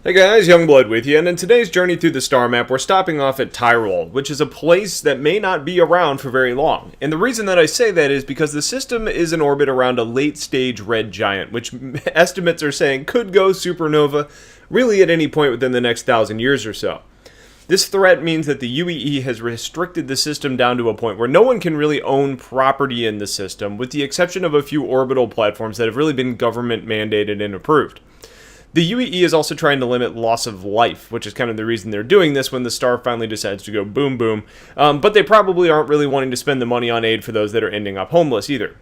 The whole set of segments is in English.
Hey guys, Youngblood with you, and in today's journey through the Starmap, we're stopping off at Tyrol, which is a place that may not be around for very long. And the reason that I say that is because the system is in orbit around a late-stage red giant, which estimates are saying could go supernova really at any point within the next 1,000 years or so. This threat means that the UEE has restricted the system down to a point where no one can really own property in the system, with the exception of a few orbital platforms that have really been government mandated and approved. The UEE is also trying to limit loss of life, which is kind of the reason they're doing this when the star finally decides to go boom boom, but they probably aren't really wanting to spend the money on aid for those that are ending up homeless either.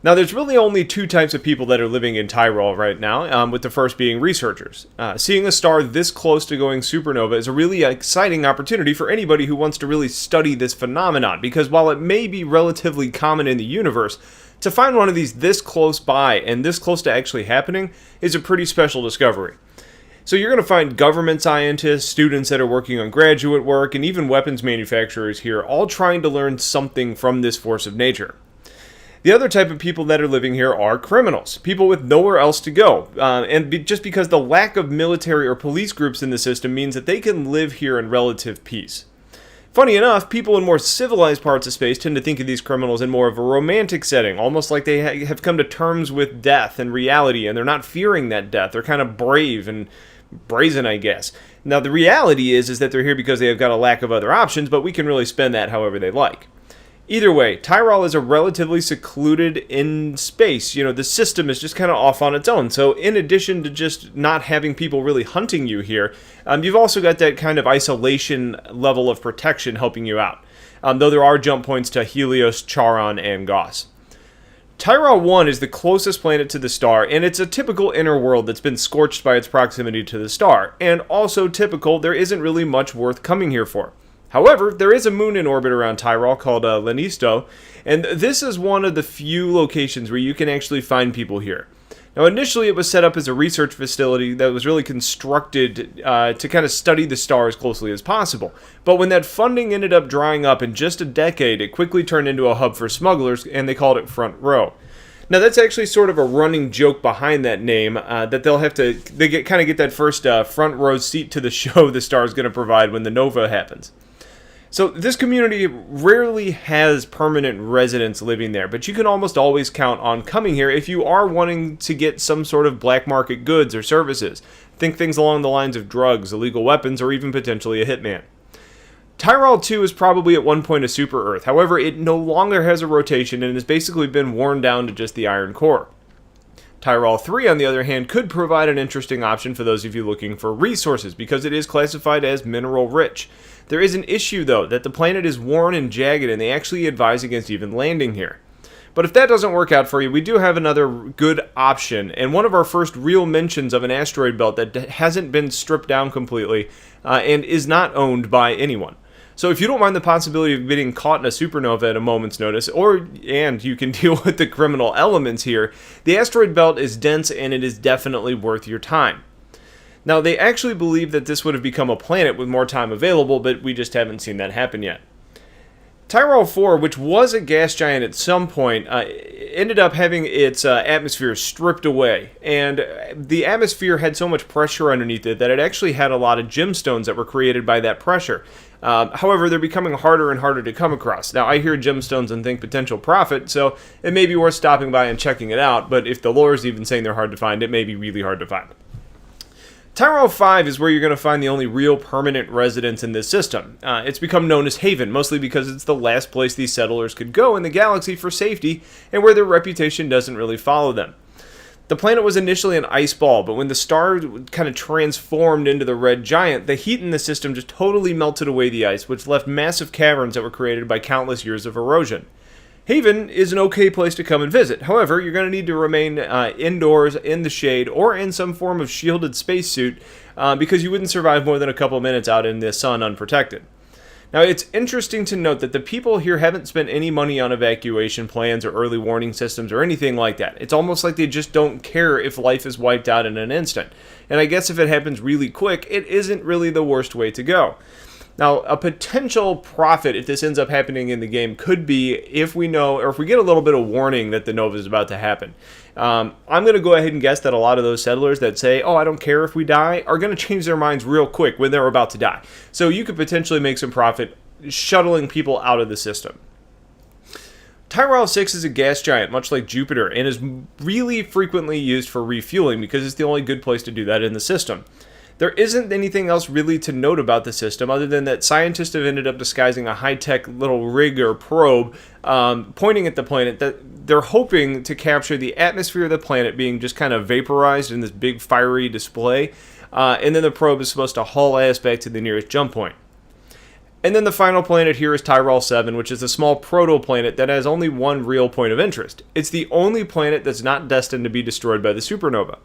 Now, there's really only two types of people that are living in Tyrol right now, with the first being researchers. Seeing a star this close to going supernova is a really exciting opportunity for anybody who wants to really study this phenomenon, because while it may be relatively common in the universe, to find one of these this close by and this close to actually happening is a pretty special discovery. So you're going to find government scientists, students that are working on graduate work, and even weapons manufacturers here, all trying to learn something from this force of nature. The other type of people that are living here are criminals, people with nowhere else to go, just because the lack of military or police groups in the system means that they can live here in relative peace. Funny enough, people in more civilized parts of space tend to think of these criminals in more of a romantic setting, almost like they have come to terms with death and reality, and they're not fearing that death. They're kind of brave and brazen, I guess. Now, the reality is that they're here because they have got a lack of other options, but we can really spend that however they like. Either way, Tyrol is a relatively secluded in space. You know, the system is just kind of off on its own. So in addition to just not having people really hunting you here, you've also got that kind of isolation level of protection helping you out. Though there are jump points to Helios, Charon, and Gauss. Tyrol 1 is the closest planet to the star, and it's a typical inner world that's been scorched by its proximity to the star. And also typical, there isn't really much worth coming here for. However, there is a moon in orbit around Tyrol called Lenisto, and this is one of the few locations where you can actually find people here. Now, initially it was set up as a research facility that was really constructed to kind of study the star as closely as possible. But when that funding ended up drying up in just a decade, it quickly turned into a hub for smugglers, and they called it Front Row. Now, that's actually sort of a running joke behind that name, that they get that first front row seat to the show the star is going to provide when the nova happens. So this community rarely has permanent residents living there, but you can almost always count on coming here if you are wanting to get some sort of black market goods or services. Think things along the lines of drugs, illegal weapons, or even potentially a hitman. Tyrol 2 is probably at one point a super Earth, however it no longer has a rotation and has basically been worn down to just the iron core. Tyrol 3, on the other hand, could provide an interesting option for those of you looking for resources, because it is classified as mineral rich. There is an issue, though, that the planet is worn and jagged, and they actually advise against even landing here. But if that doesn't work out for you, we do have another good option, and one of our first real mentions of an asteroid belt that hasn't been stripped down completely, and is not owned by anyone. So if you don't mind the possibility of getting caught in a supernova at a moment's notice, and you can deal with the criminal elements here, the asteroid belt is dense and it is definitely worth your time. Now, they actually believe that this would have become a planet with more time available, but we just haven't seen that happen yet. Tyrol 4, which was a gas giant at some point, ended up having its atmosphere stripped away, and the atmosphere had so much pressure underneath it that it actually had a lot of gemstones that were created by that pressure. However, they're becoming harder and harder to come across. Now, I hear gemstones and think potential profit, so it may be worth stopping by and checking it out, but if the lore is even saying they're hard to find, it may be really hard to find. Tyrol 5 is where you're going to find the only real permanent residents in this system. It's become known as Haven, mostly because it's the last place these settlers could go in the galaxy for safety, and where their reputation doesn't really follow them. The planet was initially an ice ball, but when the star kind of transformed into the red giant, the heat in the system just totally melted away the ice, which left massive caverns that were created by countless years of erosion. Haven is an okay place to come and visit. However, you're going to need to remain indoors, in the shade, or in some form of shielded spacesuit, because you wouldn't survive more than a couple minutes out in the sun unprotected. Now, it's interesting to note that the people here haven't spent any money on evacuation plans or early warning systems or anything like that. It's almost like they just don't care if life is wiped out in an instant. And I guess if it happens really quick, it isn't really the worst way to go. Now, a potential profit, if this ends up happening in the game, could be if we know, or if we get a little bit of warning that the nova is about to happen. I'm going to go ahead and guess that a lot of those settlers that say, oh, I don't care if we die, are going to change their minds real quick when they're about to die. So you could potentially make some profit shuttling people out of the system. Tyrol 6 is a gas giant, much like Jupiter, and is really frequently used for refueling because it's the only good place to do that in the system. There isn't anything else really to note about the system other than that scientists have ended up disguising a high-tech little rig or probe pointing at the planet that they're hoping to capture the atmosphere of the planet being just kind of vaporized in this big fiery display, and then the probe is supposed to haul ass back to the nearest jump point. And then the final planet here is Tyrol 7, which is a small protoplanet that has only one real point of interest. It's the only planet that's not destined to be destroyed by the supernova.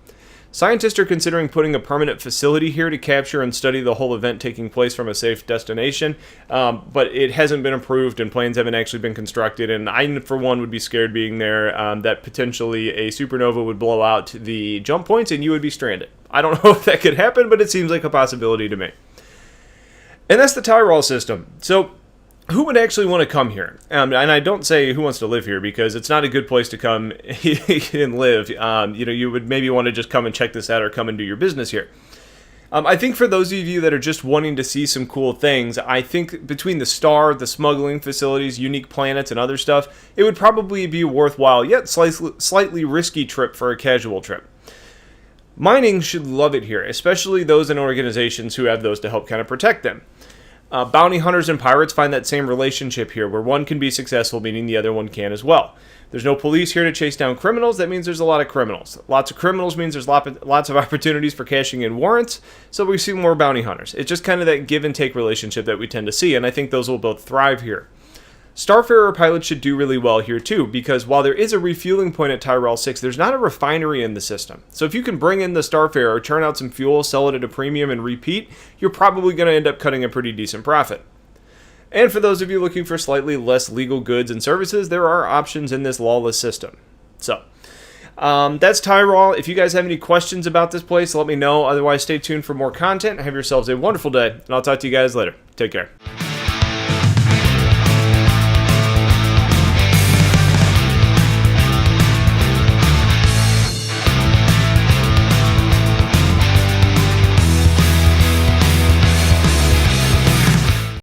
Scientists are considering putting a permanent facility here to capture and study the whole event taking place from a safe destination, but it hasn't been approved and plans haven't actually been constructed, and I, for one, would be scared being there that potentially a supernova would blow out the jump points and you would be stranded. I don't know if that could happen, but it seems like a possibility to me. And that's the Tyrol system. So who would actually want to come here? And I don't say who wants to live here because it's not a good place to come and live. You would maybe want to just come and check this out or come and do your business here. I think for those of you that are just wanting to see some cool things, I think between the star, the smuggling facilities, unique planets, and other stuff, it would probably be a worthwhile yet slightly risky trip for a casual trip. Mining should love it here, especially those in organizations who have those to help kind of protect them. Bounty hunters and pirates find that same relationship here, where one can be successful, meaning the other one can as well. There's no police here to chase down criminals. That means there's a lot of criminals. Lots of criminals means there's lots of opportunities for cashing in warrants, so we see more bounty hunters. It's just kind of that give and take relationship that we tend to see, and I think those will both thrive here. Starfarer pilots should do really well here too, because while there is a refueling point at Tyrol 6, there's not a refinery in the system. So if you can bring in the Starfarer, turn out some fuel, sell it at a premium, and repeat, you're probably going to end up cutting a pretty decent profit. And for those of you looking for slightly less legal goods and services, there are options in this lawless system. So, that's Tyrol. If you guys have any questions about this place, let me know. Otherwise, stay tuned for more content. Have yourselves a wonderful day, and I'll talk to you guys later. Take care.